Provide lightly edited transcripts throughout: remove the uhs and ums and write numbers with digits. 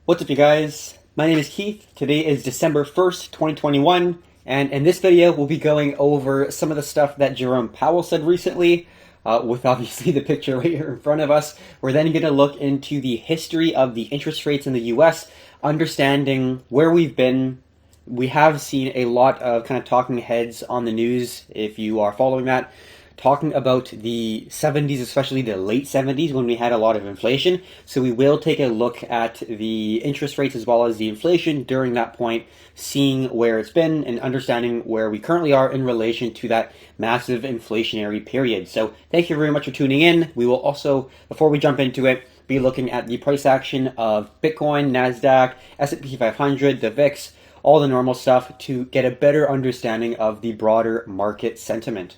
What's up, you guys? My name is Keith. Today is December 1st, 2021, and in this video, we'll be going over some of the stuff that Jerome Powell said recently, with obviously the picture right here in front of us. We're then going to look into the history of the interest rates in the US, understanding where we've been. We have seen a lot of kind of talking heads on the news, if you are following that, talking about the 70s, especially the late 70s when we had a lot of inflation. So we will take a look at the interest rates as well as the inflation during that point, seeing where it's been and understanding where we currently are in relation to that massive inflationary period. So thank you very much for tuning in. We will also, before we jump into it, be looking at the price action of Bitcoin, NASDAQ, S&P 500, the VIX, all the normal stuff to get a better understanding of the broader market sentiment.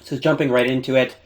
So jumping right into it,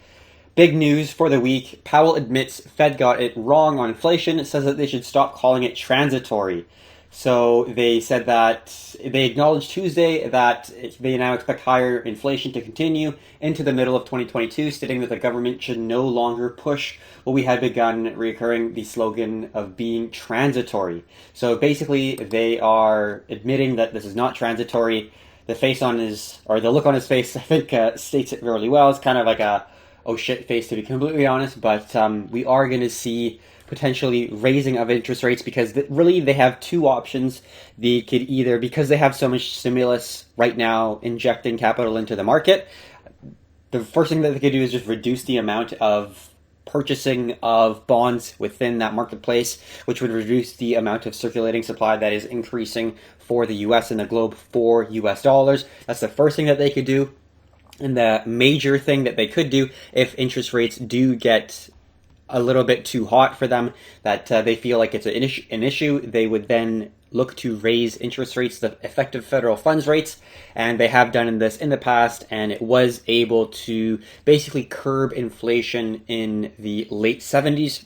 big news for the week. Powell admits Fed got it wrong on inflation. It says that they should stop calling it transitory. So they said that they acknowledged Tuesday that they now expect higher inflation to continue into the middle of 2022, stating that the government should no longer push what we had begun reoccurring the slogan of being transitory. So basically they are admitting that this is not transitory. The face on his, or the look on his face, I think states it really well. It's kind of like a oh shit face, to be completely honest, but we are going to see potentially raising of interest rates because really they have two options. They could either, because they have so much stimulus right now injecting capital into the market, the first thing that they could do is just reduce the amount of purchasing of bonds within that marketplace, which would reduce the amount of circulating supply that is increasing for the US and the globe for US dollars. That's the first thing that they could do. And the major thing that they could do if interest rates do get a little bit too hot for them, that they feel like it's an issue, they would then look to raise interest rates, the effective federal funds rates, and they have done this in the past, and it was able to basically curb inflation in the late 70s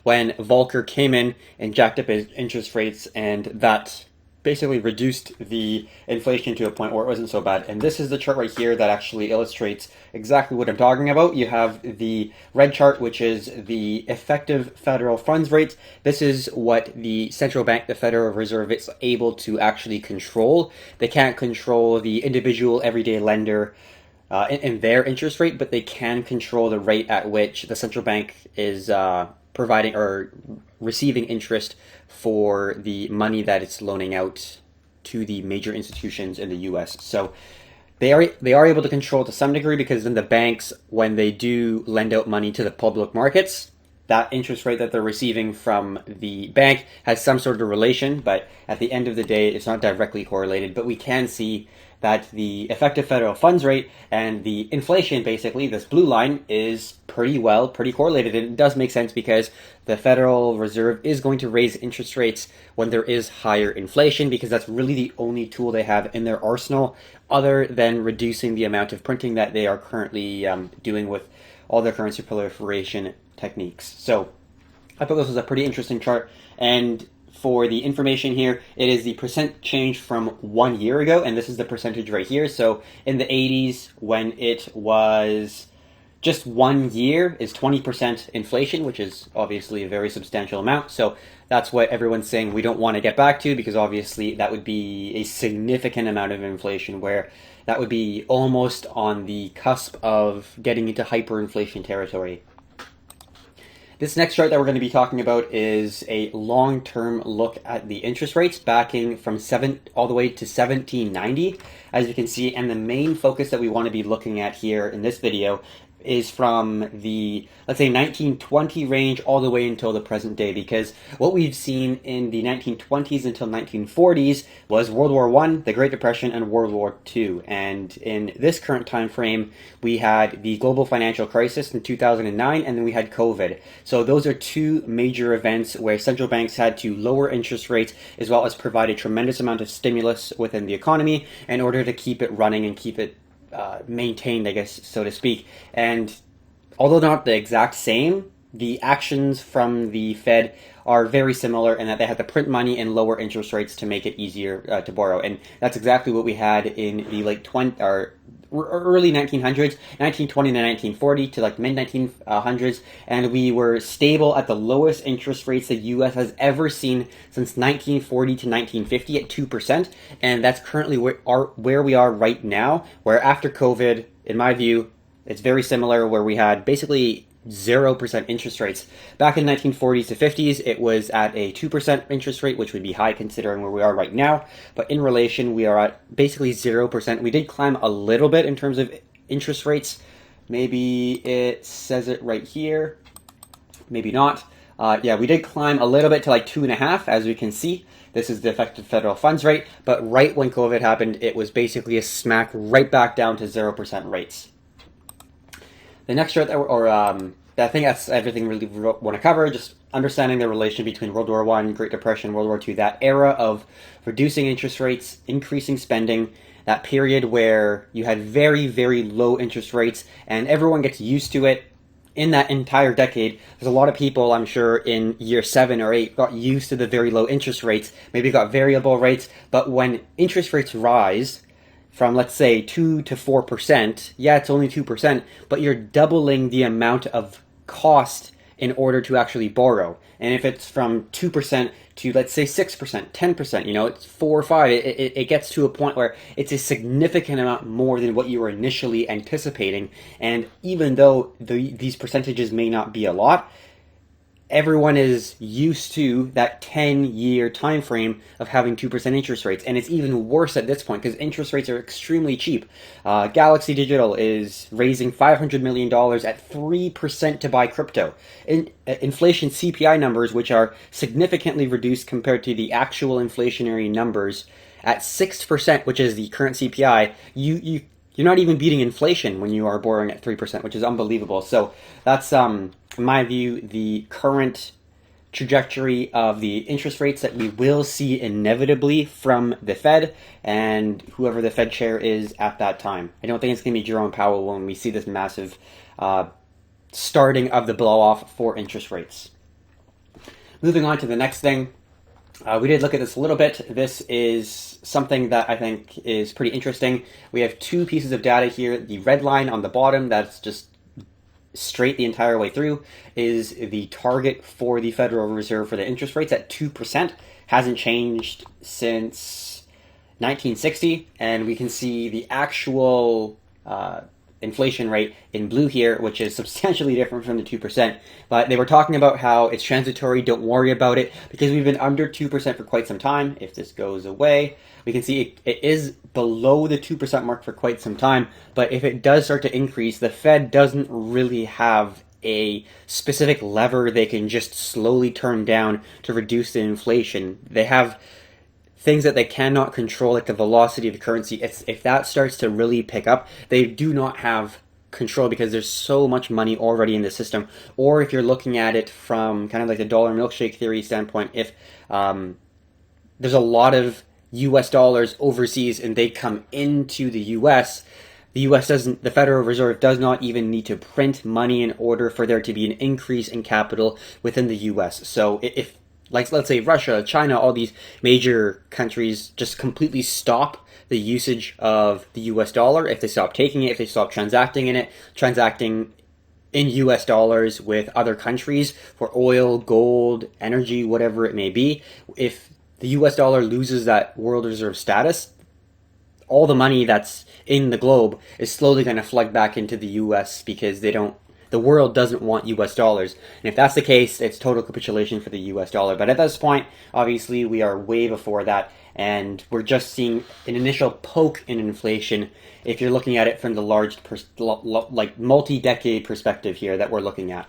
when Volcker came in and jacked up his interest rates, and that basically reduced the inflation to a point where it wasn't so bad. And this is the chart right here that actually illustrates exactly what I'm talking about. You have the red chart, which is the effective federal funds rate. This is what the central bank, the Federal Reserve, is able to actually control. They can't control the individual everyday lender in their interest rate, but they can control the rate at which the central bank is providing or receiving interest for the money that it's loaning out to the major institutions in the US. So they are able to control to some degree, because then the banks, when they do lend out money to the public markets, that interest rate that they're receiving from the bank has some sort of relation, but at the end of the day, it's not directly correlated. But we can see that the effective federal funds rate and the inflation, basically, this blue line, is pretty correlated. And it does make sense because the Federal Reserve is going to raise interest rates when there is higher inflation, because that's really the only tool they have in their arsenal other than reducing the amount of printing that they are currently doing with all their currency proliferation techniques. So I thought this was a pretty interesting chart. And for the information here, it is the percent change from 1 year ago, and this is the percentage right here. So in the 80s, when it was just 1 year, is 20% inflation, which is obviously a very substantial amount. So that's what everyone's saying we don't want to get back to, because obviously that would be a significant amount of inflation, where that would be almost on the cusp of getting into hyperinflation territory. This next chart that we're going to be talking about is a long-term look at the interest rates backing from all the way to 1790, as you can see. And the main focus that we want to be looking at here in this video is from the, let's say, 1920 range all the way until the present day, because what we've seen in the 1920s until 1940s was World War I, the Great Depression, and World War II. And in this current time frame, we had the global financial crisis in 2009, and then we had COVID. So those are two major events where central banks had to lower interest rates as well as provide a tremendous amount of stimulus within the economy in order to keep it running and keep it maintained, I guess, so to speak. And although not the exact same, the actions from the Fed are very similar in that they have to print money and lower interest rates to make it easier to borrow. And that's exactly what we had in the late 20 or early 1900s, 1920 to 1940 to like mid 1900s, and we were stable at the lowest interest rates the U.S. has ever seen since 1940 to 1950 at 2%, and that's currently where we are right now, where after COVID, in my view, it's very similar, where we had basically 0% interest rates. Back in the 1940s to 50s, it was at a 2% interest rate, which would be high considering where we are right now. But in relation, we are at basically 0%. We did climb a little bit in terms of interest rates. Maybe it says it right here. Maybe not. Yeah, we did climb a little bit to like 2.5, as we can see. This is the effective federal funds rate. But right when COVID happened, it was basically a smack right back down to 0% rates. The next chart, I think that's everything we really want to cover, just understanding the relation between World War I, Great Depression, World War II, that era of reducing interest rates, increasing spending, that period where you had very, very low interest rates, and everyone gets used to it. In that entire decade, there's a lot of people, I'm sure, in year 7 or 8 got used to the very low interest rates, maybe got variable rates, but when interest rates rise from, let's say, 2 to 4%, yeah, it's only 2%, but you're doubling the amount of cost in order to actually borrow. And if it's from 2% to, let's say, 6%, 10%, you know, it's 4 or 5, it gets to a point where it's a significant amount more than what you were initially anticipating. And even though these percentages may not be a lot, everyone is used to that 10-year time frame of having 2% interest rates, and it's even worse at this point because interest rates are extremely cheap. Galaxy Digital is raising $500 million at 3% to buy crypto. Inflation CPI numbers, which are significantly reduced compared to the actual inflationary numbers, at 6%, which is the current CPI, you're not even beating inflation when you are borrowing at 3%, which is unbelievable. So that's, in my view, the current trajectory of the interest rates that we will see inevitably from the Fed and whoever the Fed chair is at that time. I don't think it's going to be Jerome Powell when we see this massive starting of the blow-off for interest rates. Moving on to the next thing. We did look at this a little bit. This is something that I think is pretty interesting. We have two pieces of data here. The red line on the bottom, that's just straight the entire way through, is the target for the Federal Reserve for the interest rates at 2%. Hasn't changed since 1960. And we can see the actual inflation rate in blue here, which is substantially different from the 2%. But they were talking about how it's transitory, don't worry about it, because we've been under 2% for quite some time. If this goes away, we can see it is below the 2% mark for quite some time. But if it does start to increase, the Fed doesn't really have a specific lever they can just slowly turn down to reduce the inflation. They have things that they cannot control, like the velocity of the currency. If that starts to really pick up, they do not have control because there's so much money already in the system. Or if you're looking at it from kind of like the dollar milkshake theory standpoint, if there's a lot of US dollars overseas and they come into the US, the Federal Reserve does not even need to print money in order for there to be an increase in capital within the US. So if, like, let's say Russia, China, all these major countries just completely stop the usage of the US dollar, if they stop taking it, if they stop transacting in US dollars with other countries for oil, gold, energy, whatever it may be, if the US dollar loses that world reserve status, all the money that's in the globe is slowly going to flood back into the US because the world doesn't want US dollars. And if that's the case, it's total capitulation for the US dollar. But at this point, obviously, we are way before that. And we're just seeing an initial poke in inflation if you're looking at it from the large, like multi-decade perspective here that we're looking at.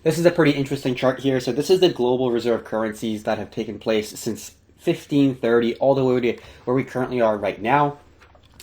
This is a pretty interesting chart here. So this is the global reserve currencies that have taken place since 1530 all the way to where we currently are right now.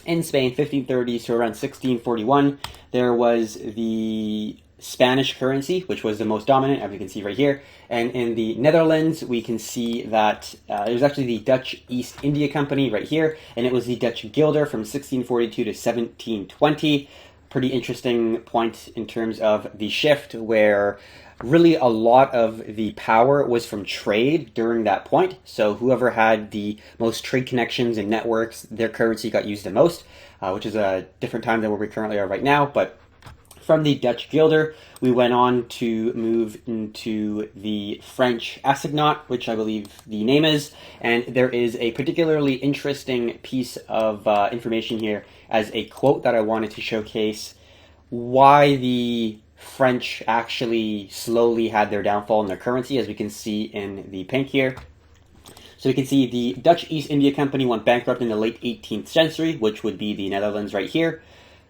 In Spain, 1530 to around 1641, there was the Spanish currency, which was the most dominant, as you can see right here. And in the Netherlands, we can see that it was actually the Dutch East India Company right here, and it was the Dutch guilder from 1642 to 1720. pretty interesting point in terms of the shift where really a lot of the power was from trade during that point. So whoever had the most trade connections and networks, their currency got used the most, which is a different time than where we currently are right now. But from the Dutch guilder, we went on to move into the French assignat, which I believe the name is, and there is a particularly interesting piece of information here as a quote that I wanted to showcase why the French actually slowly had their downfall in their currency, as we can see in the pink here. So we can see the Dutch East India Company went bankrupt in the late 18th century, which would be the Netherlands right here.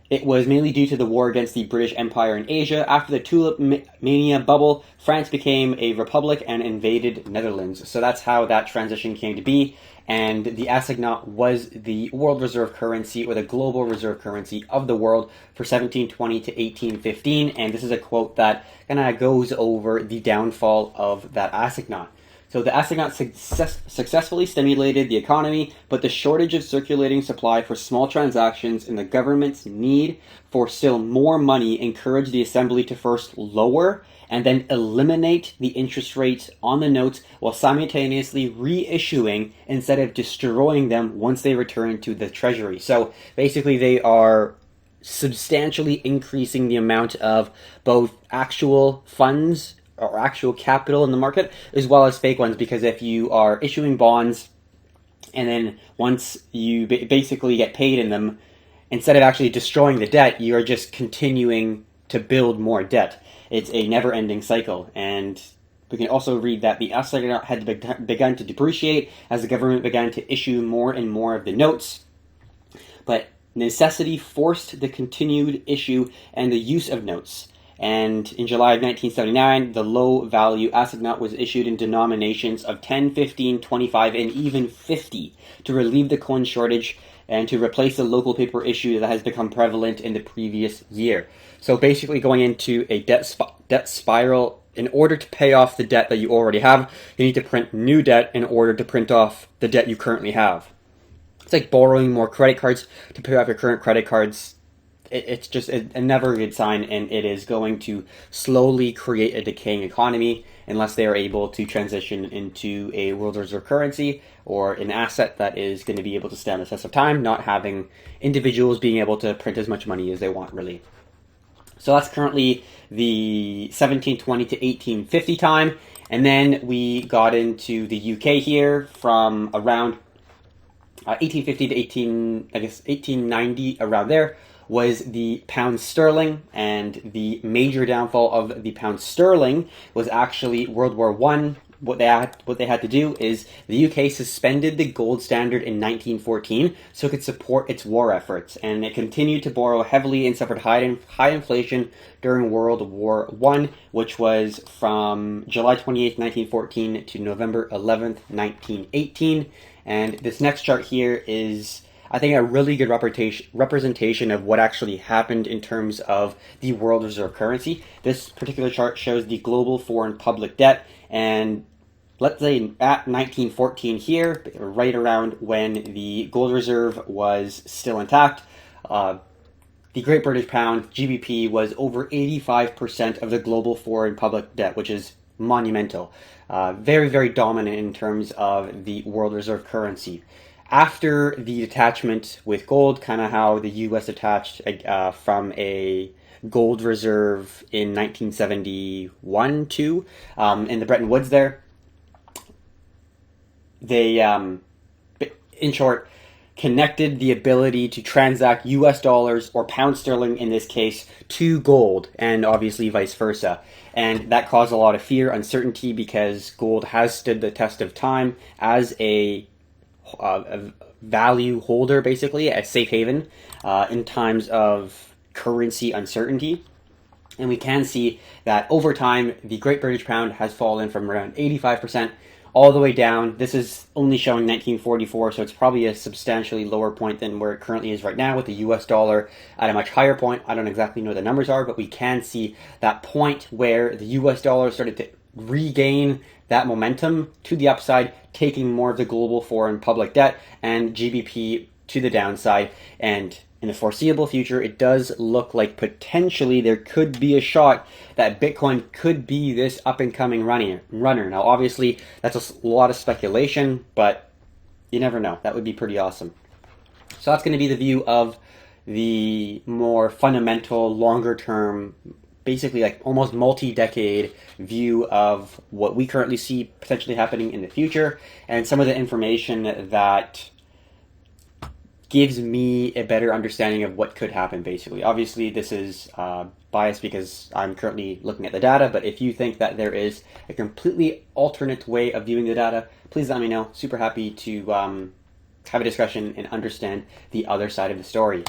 It was mainly due to the war against the British Empire in Asia. After the Tulip Mania bubble, France became a republic and invaded Netherlands. So that's how that transition came to be. And the assignat was the world reserve currency, or the global reserve currency of the world for 1720 to 1815. And this is a quote that kind of goes over the downfall of that assignat. So the assignat successfully stimulated the economy, but the shortage of circulating supply for small transactions and the government's need for still more money encouraged the assembly to first lower and then eliminate the interest rates on the notes while simultaneously reissuing instead of destroying them once they return to the treasury. So basically they are substantially increasing the amount of both actual funds or actual capital in the market, as well as fake ones, because if you are issuing bonds and then once you basically get paid in them, instead of actually destroying the debt, you are just continuing to build more debt. It's a never-ending cycle. And we can also read that the assignat had begun to depreciate as the government began to issue more and more of the notes. But necessity forced the continued issue and the use of notes. And in July of 1979, the low-value assignat was issued in denominations of 10, 15, 25, and even 50 to relieve the coin shortage and to replace the local paper issue that has become prevalent in the previous year. So basically going into a debt spiral. In order to pay off the debt that you already have, you need to print new debt in order to print off the debt you currently have. It's like borrowing more credit cards to pay off your current credit cards. It's just a never good sign, and it is going to slowly create a decaying economy unless they are able to transition into a world reserve currency or an asset that is going to be able to stand the test of time, not having individuals being able to print as much money as they want, really. So that's currently the 1720 to 1850 time, and then we got into the UK here from around 1850 to 1890, around there, was the pound sterling, and the major downfall of the pound sterling was actually World War I. What they had to do is the UK suspended the gold standard in 1914 so it could support its war efforts, and it continued to borrow heavily and suffered high inflation during World War I, which was from July 28, 1914 to November 11th, 1918. And this next chart here is, I think, a really good representation of what actually happened in terms of the world reserve currency. This particular chart shows the global foreign public debt, and let's say at 1914 here, right around when the gold reserve was still intact, the Great British Pound, GBP, was over 85% of the global foreign public debt, which is monumental. Very, very dominant in terms of the world reserve currency. After the detachment with gold, kind of how the U.S. detached from a gold reserve in 1971 too, in the Bretton Woods there, they, in short, connected the ability to transact U.S. dollars or pound sterling in this case to gold, and obviously vice versa. And that caused a lot of fear, uncertainty, because gold has stood the test of time as a value holder, basically, a safe haven in times of currency uncertainty. And we can see that over time, the Great British Pound has fallen from around 85% all the way down. This is only showing 1944, so it's probably a substantially lower point than where it currently is right now, with the US dollar at a much higher point. I don't exactly know what the numbers are, but we can see that point where the US dollar started to regain that momentum to the upside, taking more of the global foreign public debt, and GBP to the downside. And in the foreseeable future, it does look like potentially there could be a shot that Bitcoin could be this up-and-coming runner. Now, obviously, that's a lot of speculation, but you never know. That would be pretty awesome. So that's going to be the view of the more fundamental, longer-term, basically like almost multi-decade view of what we currently see potentially happening in the future, and some of the information that gives me a better understanding of what could happen, basically. Obviously, this is biased because I'm currently looking at the data, but if you think that there is a completely alternate way of viewing the data, please let me know. Super happy to have a discussion and understand the other side of the story.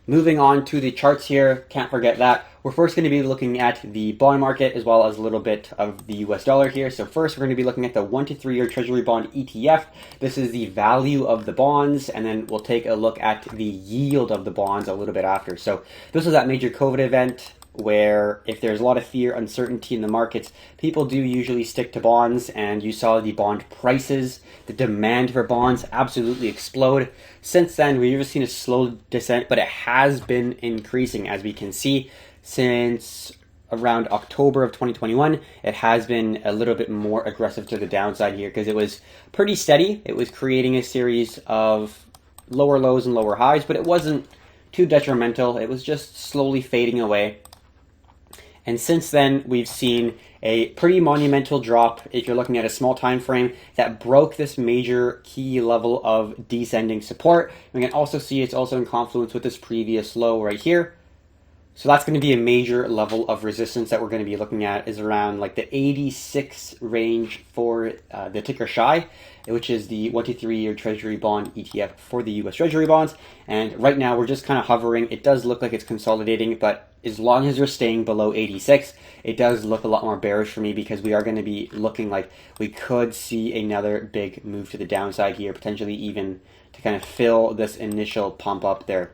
Moving on to the charts here, can't forget that. We're first going to be looking at the bond market as well as a little bit of the US dollar here. So first, we're going to be looking at the 1 to 3 year Treasury bond ETF. This is the value of the bonds, and then we'll take a look at the yield of the bonds a little bit after. So this was that major COVID event where if there's a lot of fear, uncertainty in the markets, people do usually stick to bonds, and you saw the bond prices, the demand for bonds absolutely explode. Since then, we've seen a slow descent, but it has been increasing, as we can see. Since around October of 2021, it has been a little bit more aggressive to the downside here because it was pretty steady. It was creating a series of lower lows and lower highs, but it wasn't too detrimental. It was just slowly fading away. And since then, we've seen a pretty monumental drop if you're looking at a small time frame that broke this major key level of descending support. We can also see it's also in confluence with this previous low right here. So that's going to be a major level of resistance that we're going to be looking at, is around like the 86 range for the ticker SHY, which is the 1 to 3 year Treasury bond ETF for the US Treasury bonds. And right now we're just kind of hovering. It does look like it's consolidating, but as long as we're staying below 86, it does look a lot more bearish for me because we are going to be looking like we could see another big move to the downside here, potentially even to kind of fill this initial pump up there.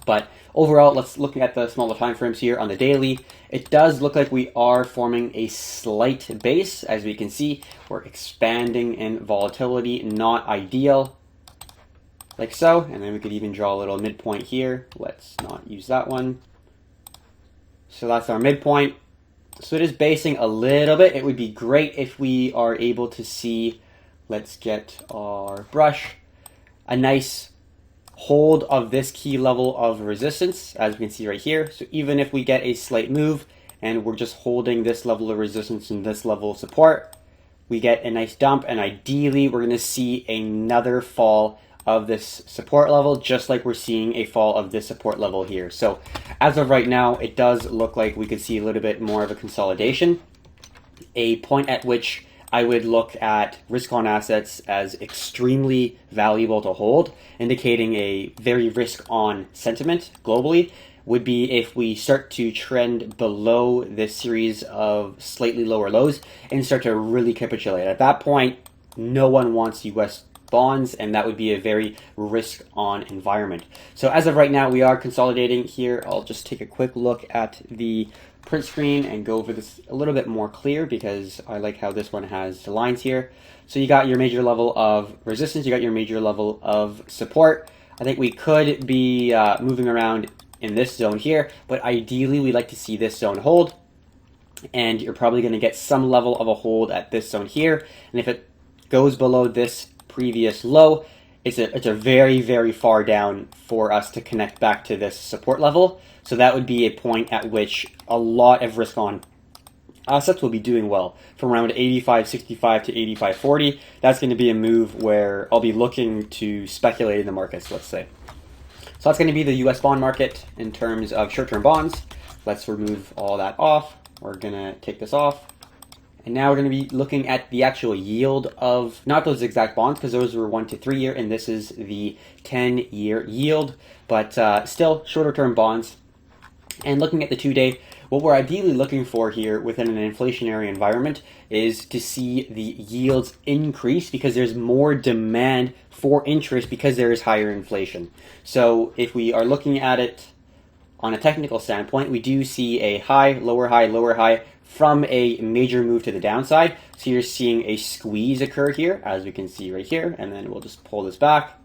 But overall, let's look at the smaller time frames here on the daily. It does look like we are forming a slight base. As we can see, we're expanding in volatility, not ideal, like so. And then we could even draw a little midpoint here. Let's not use that one. So that's our midpoint. So it is basing a little bit. It would be great if we are able to see, let's get our brush, a nice hold of this key level of resistance, as we can see right here. So even if we get a slight move and we're just holding this level of resistance and this level of support, we get a nice dump, and ideally we're going to see another fall of this support level, just like we're seeing a fall of this support level here. So as of right now, it does look like we could see a little bit more of a consolidation, a point at which I would look at risk-on assets as extremely valuable to hold, indicating a very risk-on sentiment globally would be if we start to trend below this series of slightly lower lows and start to really capitulate. At that point, no one wants US bonds, and that would be a very risk-on environment. So as of right now, we are consolidating here. I'll just take a quick look at the print screen and go over this a little bit more clear because I like how this one has the lines here. So you got your major level of resistance, you got your major level of support. I think we could be moving around in this zone here, but ideally we like to see this zone hold, and you're probably going to get some level of a hold at this zone here. And if it goes below this previous low, it's a very, very far down for us to connect back to this support level. So that would be a point at which a lot of risk-on assets will be doing well. From around 85.65 to 85.40, that's going to be a move where I'll be looking to speculate in the markets, let's say. So that's going to be the US bond market in terms of short-term bonds. Let's remove all that off. We're going to take this off. And now we're going to be looking at the actual yield of, not those exact bonds, because those were 1 to 3 year, and this is the 10-year yield, but still shorter term bonds. And looking at the 2-day, what we're ideally looking for here within an inflationary environment is to see the yields increase because there's more demand for interest because there is higher inflation. So if we are looking at it on a technical standpoint, we do see a high, lower high from a major move to the downside. So you're seeing a squeeze occur here, as we can see right here, and then we'll just pull this back.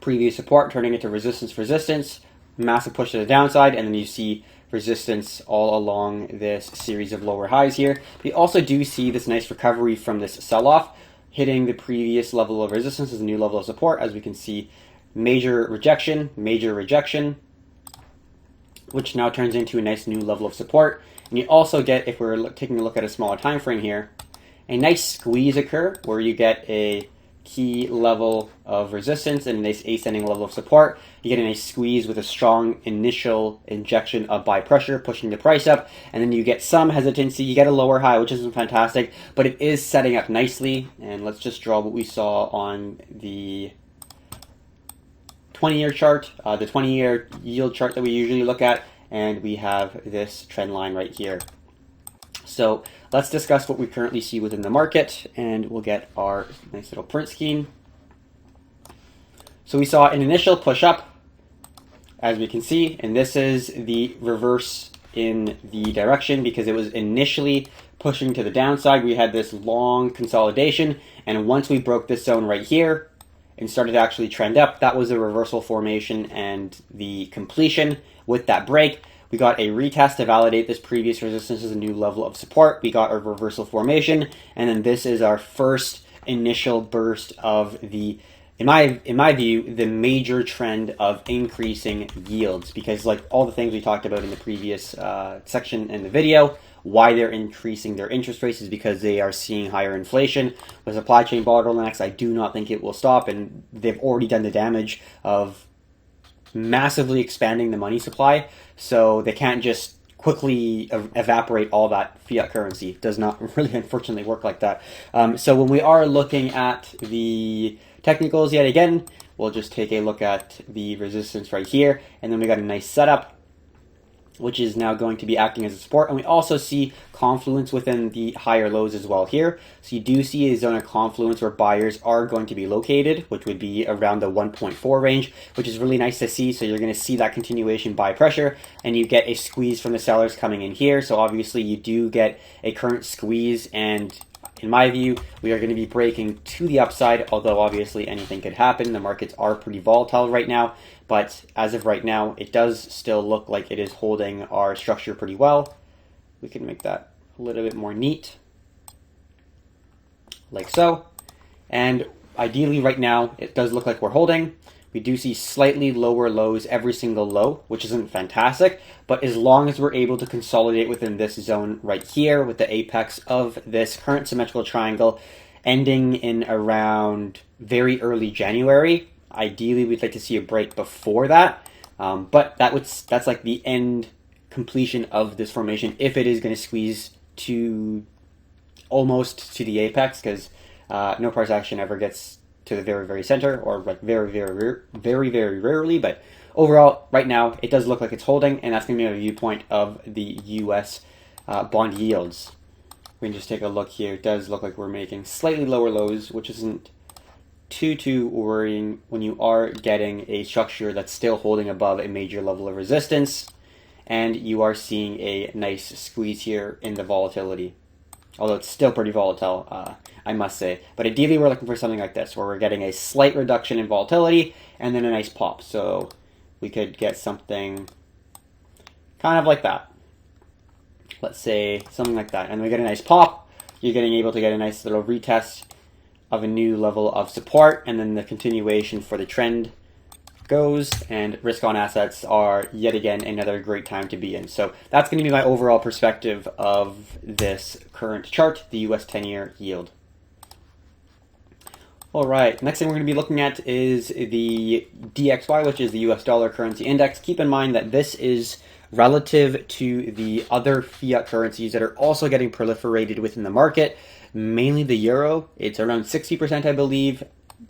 previous support turning into resistance, massive push to the downside, and then you see resistance all along this series of lower highs here. We also do see this nice recovery from this sell-off, hitting the previous level of resistance as a new level of support. As we can see, major rejection, which now turns into a nice new level of support. And you also get, if we're taking a look at a smaller time frame here, a nice squeeze occur where you get a key level of resistance and a nice ascending level of support. You get a nice squeeze with a strong initial injection of buy pressure pushing the price up, and then you get some hesitancy. You get a lower high, which isn't fantastic, but it is setting up nicely. And let's just draw what we saw on the 20-year chart, the 20-year yield chart that we usually look at, and we have this trend line right here. So let's discuss what we currently see within the market, and we'll get our nice little print scheme. So we saw an initial push up, as we can see, and this is the reverse in the direction because it was initially pushing to the downside. We had this long consolidation, and once we broke this zone right here and started to actually trend up, that was a reversal formation and the completion with that break. We got a retest to validate this previous resistance as a new level of support. We got a reversal formation, and then this is our first initial burst of the, in my view, the major trend of increasing yields. Because like all the things we talked about in the previous section in the video, why they're increasing their interest rates is because they are seeing higher inflation. With supply chain bottlenecks, I do not think it will stop, and they've already done the damage of massively expanding the money supply, so they can't just quickly evaporate all that fiat currency. It does not really, unfortunately, work like that. So when we are looking at the technicals yet again, we'll just take a look at the resistance right here, and then we got a nice setup, which is now going to be acting as a support. And we also see confluence within the higher lows as well here. So you do see a zone of confluence where buyers are going to be located, which would be around the 1.4 range, which is really nice to see. So you're going to see that continuation buy pressure, and you get a squeeze from the sellers coming in here. So obviously you do get a current squeeze, and in my view, we are going to be breaking to the upside, although obviously anything could happen. The markets are pretty volatile right now, but as of right now, it does still look like it is holding our structure pretty well. We can make that a little bit more neat, like so. And ideally right now, it does look like we're holding. We do see slightly lower lows every single low, which isn't fantastic, but as long as we're able to consolidate within this zone right here with the apex of this current symmetrical triangle ending in around very early January, ideally we'd like to see a break before that, but that's like the end completion of this formation if it is going to squeeze to almost to the apex, because no price action ever gets to the very, very center, or like very, very rarely. But overall, right now, it does look like it's holding, and that's going to be a viewpoint of the U.S. Bond yields. We can just take a look here. It does look like we're making slightly lower lows, which isn't too worrying when you are getting a structure that's still holding above a major level of resistance, and you are seeing a nice squeeze here in the volatility. Although it's still pretty volatile, I must say. But ideally, we're looking for something like this, where we're getting a slight reduction in volatility and then a nice pop. So we could get something kind of like that. Let's say something like that. And we get a nice pop. You're getting able to get a nice little retest of a new level of support. And then the continuation for the trend goes, and risk on assets are yet again another great time to be in. So that's going to be my overall perspective of this current chart, the US 10-year yield. All right, next thing we're going to be looking at is the DXY, which is the US dollar currency index. Keep in mind that this is relative to the other fiat currencies that are also getting proliferated within the market, mainly the euro. It's around 60%, I believe,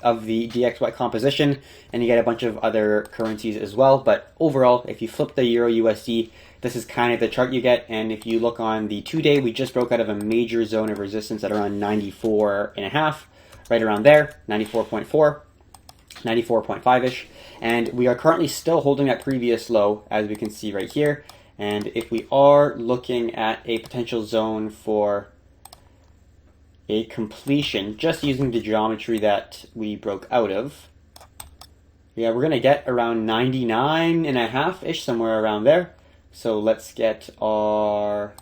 of the DXY composition, and you get a bunch of other currencies as well. But overall, if you flip the Euro USD, this is kind of the chart you get. And if you look on the 2-day, we just broke out of a major zone of resistance at around 94.5, right around there, 94.4, 94.5-ish. And we are currently still holding that previous low, as we can see right here. And if we are looking at a potential zone for a completion, just using the geometry that we broke out of, Yeah, we're gonna get around 99.5-ish, somewhere around there. So let's get our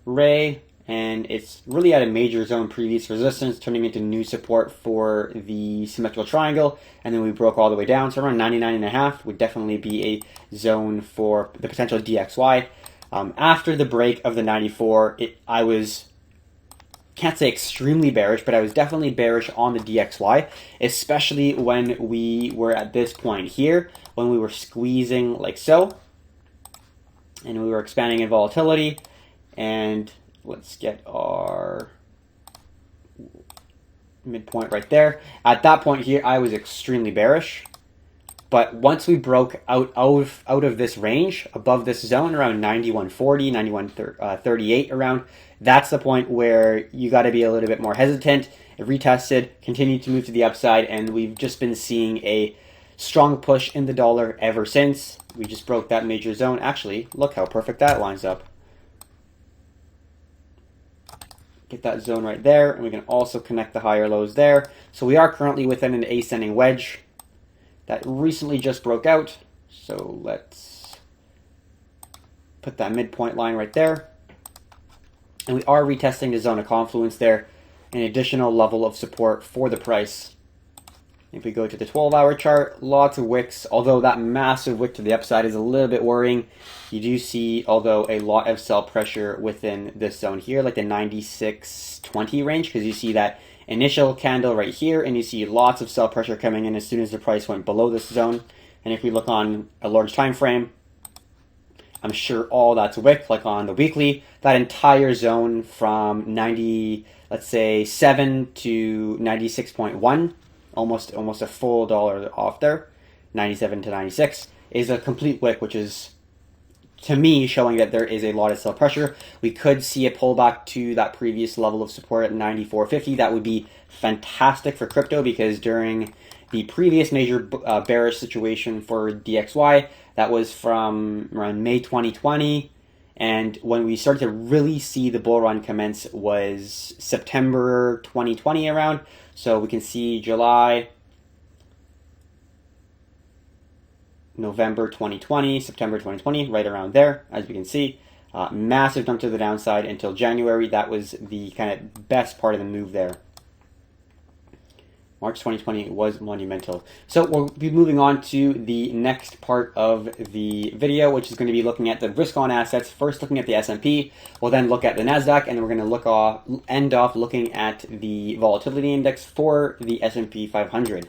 ray, and it's really at a major zone previous resistance, turning into new support for the symmetrical triangle, and then we broke all the way down. So around 99.5 would definitely be a zone for the potential DXY. After the break of the 94, I was, can't say extremely bearish, but I was definitely bearish on the DXY, especially when we were at this point here, when we were squeezing like so, and we were expanding in volatility. And let's get our midpoint right there. At that point here, I was extremely bearish. But once we broke out of this range, above this zone, around 91.40, 91.38 around, that's the point where you got to be a little bit more hesitant. It retested, continued to move to the upside, and we've just been seeing a strong push in the dollar ever since. We just broke that major zone. Actually, look how perfect that lines up. Get that zone right there, and we can also connect the higher lows there. So we are currently within an ascending wedge that recently just broke out. So let's put that midpoint line right there. And we are retesting the zone of confluence there, an additional level of support for the price. If we go to the 12-hour chart, lots of wicks, although that massive wick to the upside is a little bit worrying. You do see, although, a lot of sell pressure within this zone here, like the 96.20 range, because you see that initial candle right here, and you see lots of sell pressure coming in as soon as the price went below this zone. And if we look on a large time frame, I'm sure all that's wick, like on the weekly, that entire zone from 90, let's say 7 to 96.1, almost a full dollar off there, 97 to 96, is a complete wick, which is, to me, showing that there is a lot of sell pressure. We could see a pullback to that previous level of support at 94.50. That would be fantastic for crypto, because during the previous major bearish situation for DXY, that was from around May 2020, and when we started to really see the bull run commence was September 2020 around. So we can see July, November 2020, September 2020, right around there, as we can see. Massive jump to the downside until January. That was the kind of best part of the move there. March 2020 was monumental. So we'll be moving on to the next part of the video, which is going to be looking at the risk-on assets. First, looking at the S&P. We'll then look at the NASDAQ, and then we're going to end off looking at the volatility index for the S&P 500.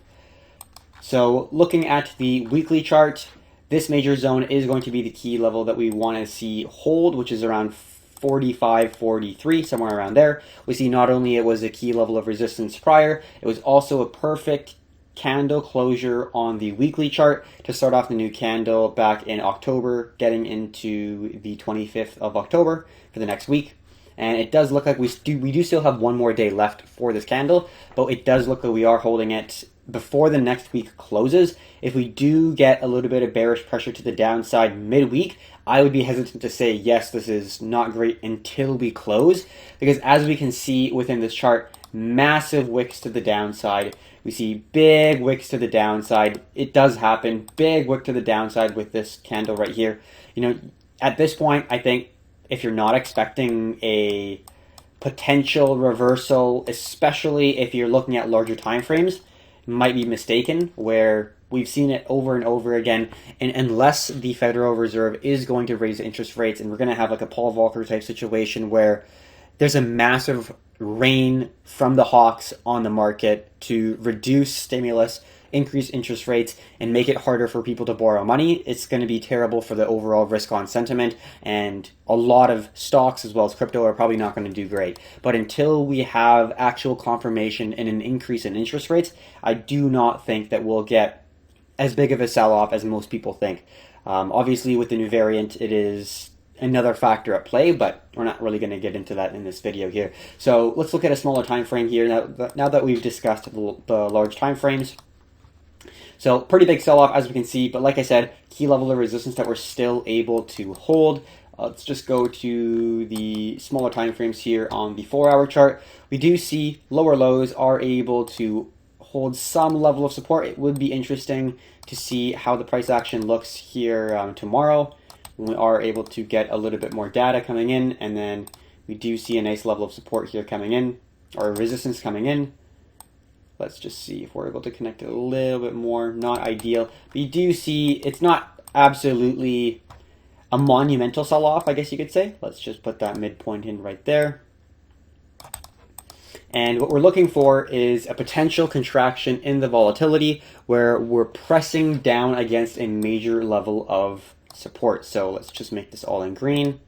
So looking at the weekly chart, this major zone is going to be the key level that we want to see hold, which is around 45, 43, somewhere around there. We see not only it was a key level of resistance prior, it was also a perfect candle closure on the weekly chart to start off the new candle back in October, getting into the 25th of October for the next week. And it does look like we do still have one more day left for this candle, but it does look like we are holding it before the next week closes. If we do get a little bit of bearish pressure to the downside midweek, I would be hesitant to say, yes, this is not great until we close, because as we can see within this chart, massive wicks to the downside. We see big wicks to the downside. It does happen. Big wick to the downside with this candle right here. You know, at this point, I think if you're not expecting a potential reversal, especially if you're looking at larger time frames, might be mistaken, where we've seen it over and over again. And unless the Federal Reserve is going to raise interest rates, and we're going to have like a Paul Volcker type situation where there's a massive rain from the hawks on the market to reduce stimulus, increase interest rates, and make it harder for people to borrow money, it's going to be terrible for the overall risk-on sentiment, and a lot of stocks as well as crypto are probably not going to do great. But until we have actual confirmation and an increase in interest rates, I do not think that we'll get as big of a sell-off as most people think. Obviously, with the new variant, it is another factor at play, but we're not really going to get into that in this video here. So let's look at a smaller time frame here now that we've discussed the large time frames. So pretty big sell-off, as we can see, but like I said, key level of resistance that we're still able to hold. Let's just go to the smaller time frames here on the 4-hour chart. We do see lower lows are able to hold some level of support. It would be interesting to see how the price action looks here tomorrow when we are able to get a little bit more data coming in, and then we do see a nice level of support here coming in, or resistance coming in. Let's just see if we're able to connect it a little bit more. Not ideal, but you do see it's not absolutely a monumental sell-off, I guess you could say. Let's just put that midpoint in right there. And what we're looking for is a potential contraction in the volatility where we're pressing down against a major level of support. So let's just make this all in green.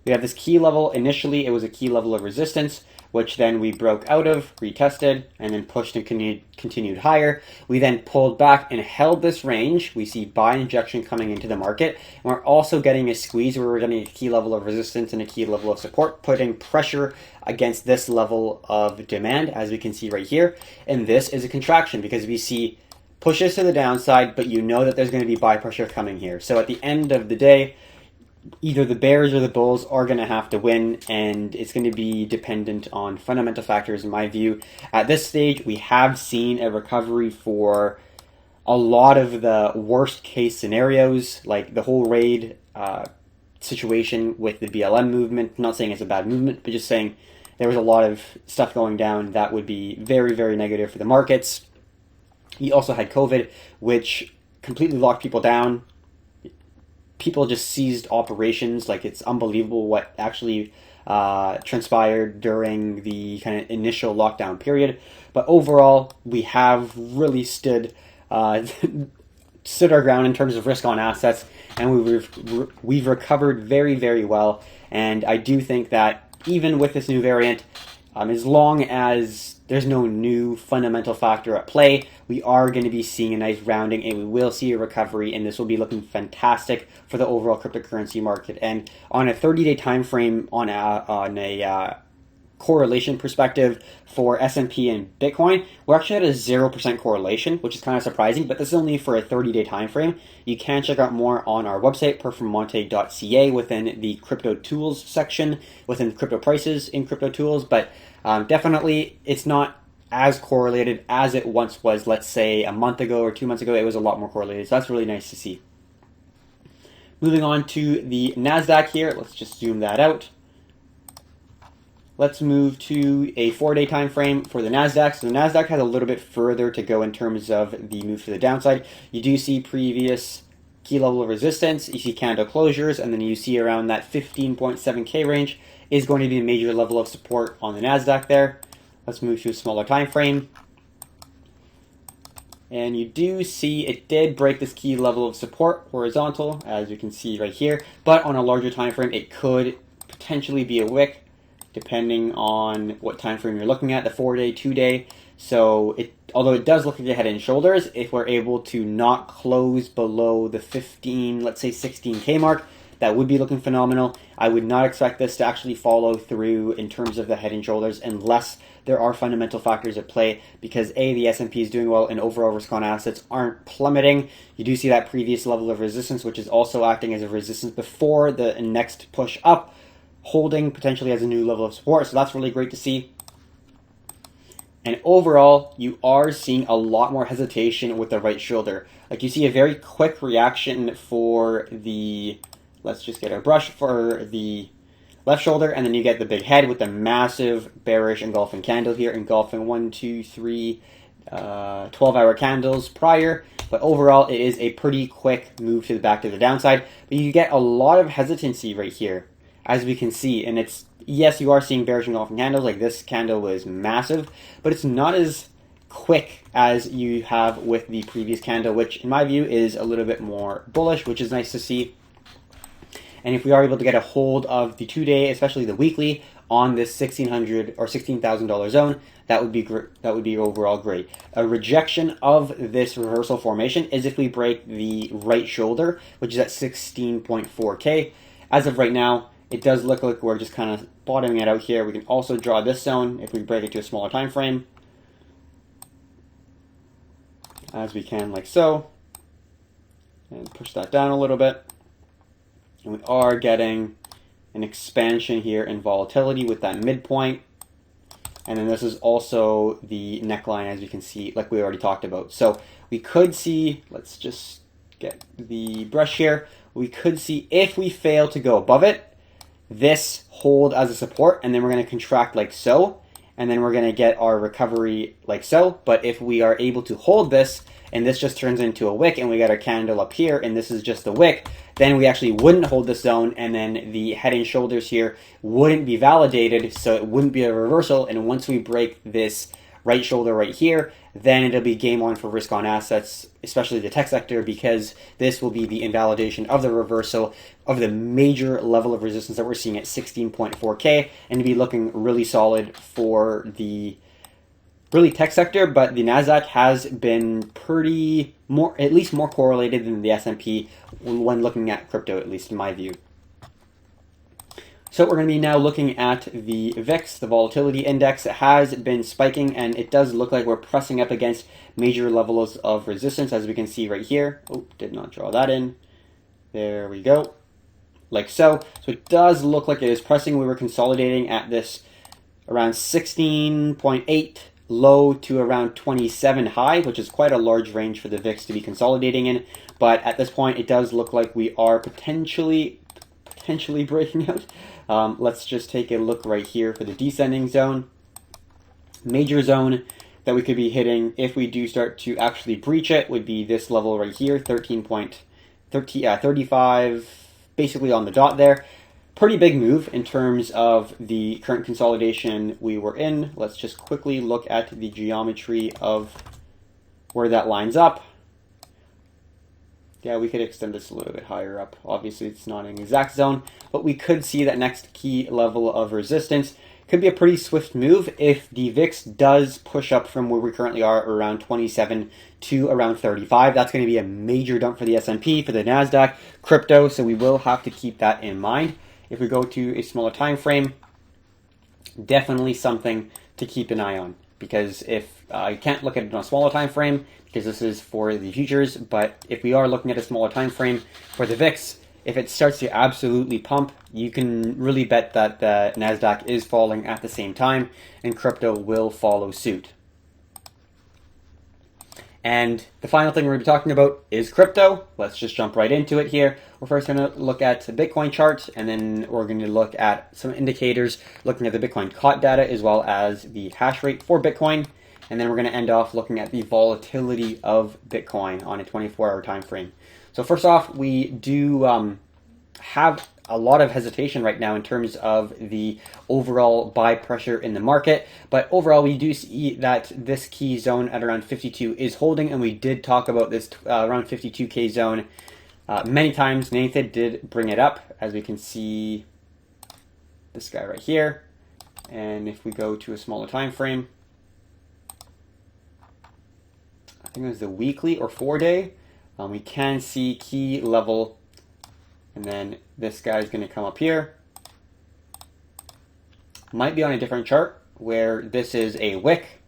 We have this key level. Initially, it was a key level of resistance, which then we broke out of, retested, and then pushed and continued higher. We then pulled back and held this range. We see buy injection coming into the market. And we're also getting a squeeze where we're getting a key level of resistance and a key level of support, putting pressure against this level of demand, as we can see right here. And this is a contraction because we see pushes to the downside, but you know that there's going to be buy pressure coming here. So at the end of the day, either the bears or the bulls are going to have to win, and it's going to be dependent on fundamental factors in my view. At this stage, we have seen a recovery for a lot of the worst case scenarios, like the whole raid situation with the BLM movement. I'm not saying it's a bad movement, but just saying there was a lot of stuff going down that would be very, very negative for the markets. We also had COVID, which completely locked people down. People just seized operations. Like, it's unbelievable what actually transpired during the kind of initial lockdown period. But overall, we have really stood our ground in terms of risk on assets, and we've recovered very, very well. And I do think that even with this new variant, as long as there's no new fundamental factor at play, we are going to be seeing a nice rounding, and we will see a recovery, and this will be looking fantastic for the overall cryptocurrency market. And on a 30-day time frame, on a correlation perspective for S&P and Bitcoin, we're actually at a 0% correlation, which is kind of surprising, but this is only for a 30-day time frame. You can check out more on our website, performante.ca, within the crypto tools section, within crypto prices in crypto tools, but definitely it's not as correlated as it once was. Let's say a month ago or 2 months ago, it was a lot more correlated, so that's really nice to see. Moving on to the NASDAQ here, let's just zoom that out. Let's move to a 4-day time frame for the NASDAQ. So the NASDAQ has a little bit further to go in terms of the move to the downside. You do see previous key level of resistance, you see candle closures, and then you see around that 15.7K range is going to be a major level of support on the NASDAQ there. Let's move to a smaller time frame. And you do see it did break this key level of support horizontal, as you can see right here. But on a larger time frame, it could potentially be a wick, depending on what time frame you're looking at, the 4-day, 2-day. So although it does look like a head and shoulders, if we're able to not close below the 15, let's say 16K mark, that would be looking phenomenal. I would not expect this to actually follow through in terms of the head and shoulders unless there are fundamental factors at play, because A, the S&P is doing well and overall risk on assets aren't plummeting. You do see that previous level of resistance, which is also acting as a resistance before the next push up, holding potentially as a new level of support. So that's really great to see. And overall, you are seeing a lot more hesitation with the right shoulder. Like, you see a very quick reaction for the, let's just get our brush, for the left shoulder, and then you get the big head with the massive bearish engulfing candle here, engulfing 1, 2, 3, 12-hour candles prior. But overall, it is a pretty quick move to the back to the downside. But you get a lot of hesitancy right here, as we can see, and it's, yes, you are seeing bearish engulfing candles, like this candle was massive, but it's not as quick as you have with the previous candle, which in my view is a little bit more bullish, which is nice to see. And if we are able to get a hold of the 2-day, especially the weekly, on this $1,600 or $16,000 zone, that would be that would be overall great. A rejection of this reversal formation is if we break the right shoulder, which is at 16.4K. As of right now, it does look like we're just kind of bottoming it out here. We can also draw this zone if we break it to a smaller time frame, as we can, like so, and push that down a little bit. And we are getting an expansion here in volatility with that midpoint. And then this is also the neckline, as you can see, like we already talked about. So we could see, let's just get the brush here. We could see if we fail to go above it, this hold as a support, and then we're going to contract like so, and then we're going to get our recovery like so. But if we are able to hold this, and this just turns into a wick, and we got our candle up here, and this is just the wick, then we actually wouldn't hold this zone, and then the head and shoulders here wouldn't be validated, so it wouldn't be a reversal. And once we break this right shoulder right here, then it'll be game on for risk on assets, especially the tech sector, because this will be the invalidation of the reversal of the major level of resistance that we're seeing at 16.4K, and to be looking really solid for the really tech sector. But the NASDAQ has been pretty more, at least more correlated than the S&P when looking at crypto, at least in my view. So we're going to be now looking at the VIX, the Volatility Index. It has been spiking, and it does look like we're pressing up against major levels of resistance, as we can see right here. Oh, did not draw that in. There we go. Like so. So it does look like it is pressing. We were consolidating at this around 16.8 low to around 27 high, which is quite a large range for the VIX to be consolidating in. But at this point, it does look like we are potentially breaking out. Let's just take a look right here for the descending zone. Major zone that we could be hitting if we do start to actually breach it would be this level right here, 13.35, basically on the dot there. Pretty big move in terms of the current consolidation we were in. Let's just quickly look at the geometry of where that lines up. Yeah, we could extend this a little bit higher up. Obviously, it's not an exact zone, but we could see that next key level of resistance. Could be a pretty swift move if the VIX does push up from where we currently are, around 27 to around 35. That's going to be a major dump for the S&P, for the NASDAQ, crypto, so we will have to keep that in mind. If we go to a smaller time frame, definitely something to keep an eye on, because if you can't look at it on a smaller time frame, because this is for the futures, but if we are looking at a smaller time frame for the VIX, if it starts to absolutely pump, you can really bet that the NASDAQ is falling at the same time, and crypto will follow suit. And the final thing we're going to be talking about is crypto. Let's just jump right into it here. We're first going to look at the Bitcoin chart, and then we're going to look at some indicators, looking at the Bitcoin COT data as well as the hash rate for Bitcoin. And then we're going to end off looking at the volatility of Bitcoin on a 24-hour time frame. So first off, we do have a lot of hesitation right now in terms of the overall buy pressure in the market. But overall, we do see that this key zone at around 52 is holding, and we did talk about this around 52K zone many times. Nathan did bring it up, as we can see this guy right here. And if we go to a smaller time frame, I think it was the weekly or 4-day, we can see key level, and then this guy is going to come up here. Might be on a different chart where this is a wick,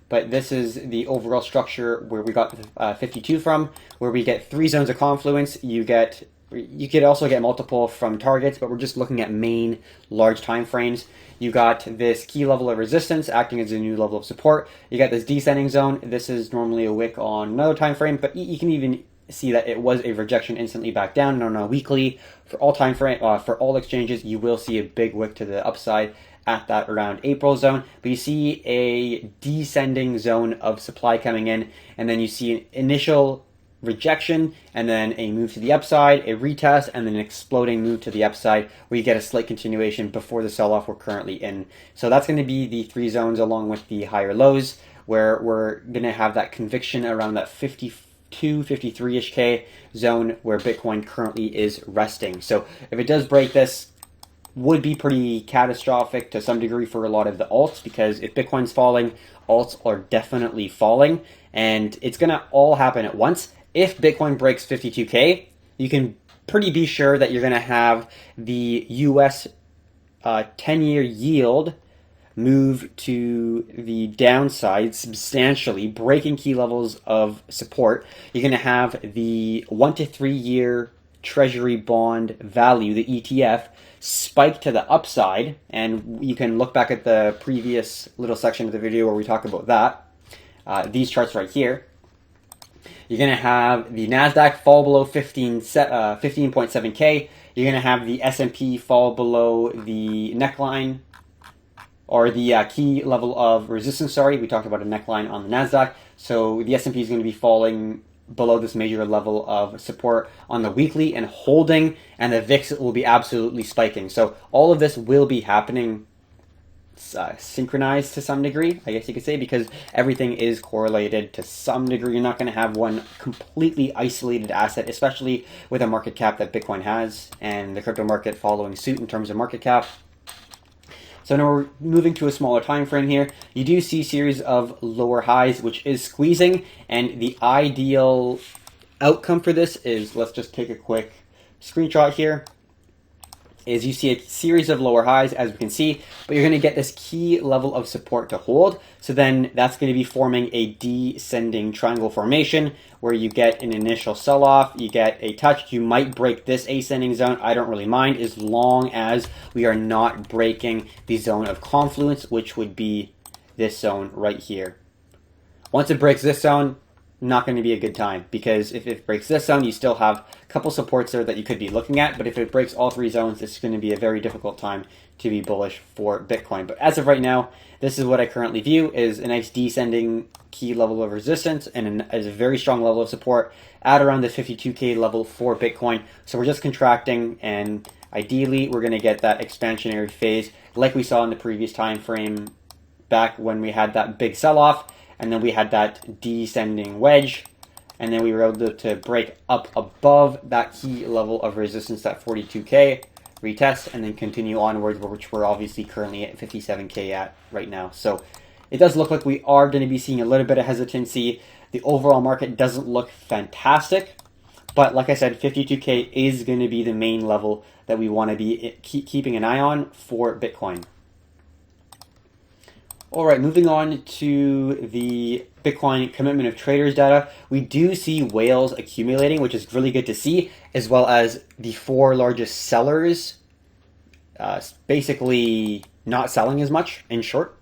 but this is the overall structure where we got 52 from, where we get 3 zones of confluence. You could also get multiple from targets, but we're just looking at main large time frames. You got this key level of resistance acting as a new level of support. You got this descending zone. This is normally a wick on another time frame, but you can even see that it was a rejection instantly back down. And on a weekly, for all time frame, for all exchanges, you will see a big wick to the upside at that around April zone. But you see a descending zone of supply coming in, and then you see an initial rejection, and then a move to the upside, a retest, and then an exploding move to the upside where you get a slight continuation before the sell-off we're currently in. So that's going to be the 3 zones along with the higher lows, where we're going to have that conviction around that 52, 53-ish K zone where Bitcoin currently is resting. So if it does break this, would be pretty catastrophic to some degree for a lot of the alts, because if Bitcoin's falling, alts are definitely falling, and it's going to all happen at once. If Bitcoin breaks 52K, you can pretty be sure that you're going to have the US 10-year yield move to the downside substantially, breaking key levels of support. You're going to have the 1 to 3 year Treasury bond value, the ETF, spiked to the upside, and you can look back at the previous little section of the video where we talk about that. These charts right here. You're going to have the NASDAQ fall below 15.7K. You're going to have the S&P fall below the neckline, or the key level of resistance, sorry. We talked about a neckline on the NASDAQ. So the S&P is going to be falling below this major level of support on the weekly and holding, and the VIX will be absolutely spiking. So all of this will be happening synchronized to some degree, I guess you could say, because everything is correlated to some degree. You're not going to have one completely isolated asset, especially with a market cap that Bitcoin has and the crypto market following suit in terms of market cap. So now we're moving to a smaller time frame here. You do see a series of lower highs, which is squeezing, and the ideal outcome for this is, let's just take a quick screenshot here, is you see a series of lower highs, as we can see, but you're going to get this key level of support to hold. So then that's going to be forming a descending triangle formation where you get an initial sell-off, you get a touch, you might break this ascending zone. I don't really mind as long as we are not breaking the zone of confluence, which would be this zone right here. Once it breaks this zone, not going to be a good time, because if it breaks this zone, you still have a couple supports there that you could be looking at, but if it breaks all three zones, it's going to be a very difficult time to be bullish for Bitcoin. But as of right now, this is what I currently view is a nice descending key level of resistance and as a very strong level of support at around the 52K level for Bitcoin. So we're just contracting, and ideally we're going to get that expansionary phase like we saw in the previous time frame back when we had that big sell-off. And then we had that descending wedge, and then we were able to break up above that key level of resistance, that 42K, retest, and then continue onwards, which we're obviously currently at 57K at right now. So it does look like we are going to be seeing a little bit of hesitancy. The overall market doesn't look fantastic, but like I said, 52K is going to be the main level that we want to be keeping an eye on for Bitcoin. All right, moving on to the Bitcoin commitment of traders data. We do see whales accumulating, which is really good to see, as well as the four largest sellers basically not selling as much, in short,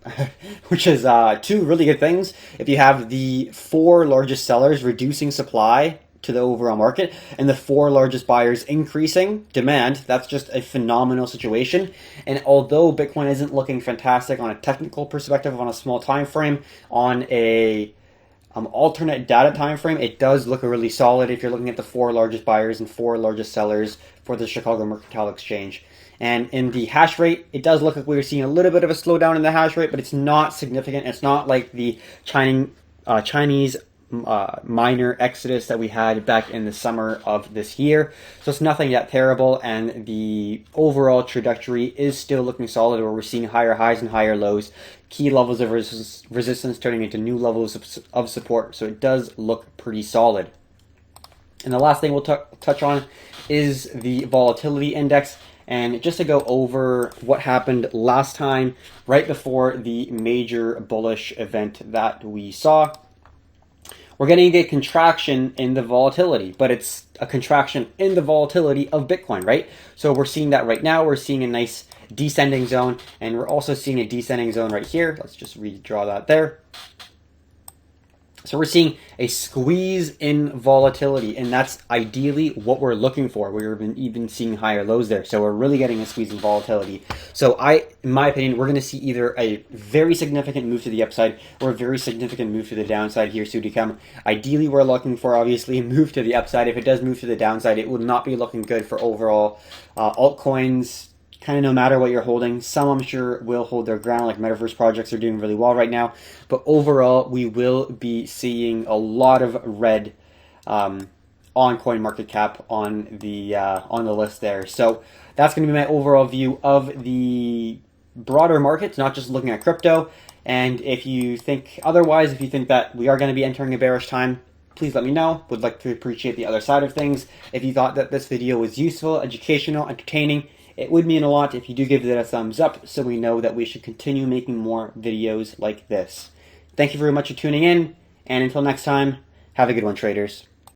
which is two really good things. If you have the four largest sellers reducing supply to the overall market and the four largest buyers increasing demand, that's just a phenomenal situation. And although Bitcoin isn't looking fantastic on a technical perspective on a small time frame, on a alternate data time frame, it does look really solid if you're looking at the four largest buyers and four largest sellers for the Chicago Mercantile Exchange. And in the hash rate, it does look like we're seeing a little bit of a slowdown in the hash rate, but it's not significant. It's not like the Chinese minor exodus that we had back in the summer of this year. So it's nothing that terrible, and the overall trajectory is still looking solid, where we're seeing higher highs and higher lows, key levels of resistance turning into new levels of support. So it does look pretty solid. And the last thing we'll touch on is the volatility index. And just to go over what happened last time, right before the major bullish event that we saw, we're getting a contraction in the volatility, but it's a contraction in the volatility of Bitcoin, right? So we're seeing that right now. We're seeing a nice descending zone, and we're also seeing a descending zone right here. Let's just redraw that there. So we're seeing a squeeze in volatility, and that's ideally what we're looking for. We've been even seeing higher lows there. So we're really getting a squeeze in volatility. So in my opinion, we're going to see either a very significant move to the upside or a very significant move to the downside here soon to come. Ideally, we're looking for, obviously, a move to the upside. If it does move to the downside, it will not be looking good for overall altcoins. Kind of no matter what you're holding. Some, I'm sure, will hold their ground, like metaverse projects are doing really well right now. But overall, we will be seeing a lot of red on CoinMarketCap on the list there. So that's going to be my overall view of the broader markets, not just looking at crypto. And if you think otherwise, if you think that we are going to be entering a bearish time, please let me know. Would like to appreciate the other side of things. If you thought that this video was useful, educational, entertaining, it would mean a lot if you do give it a thumbs up, so we know that we should continue making more videos like this. Thank you very much for tuning in, and until next time, have a good one, traders.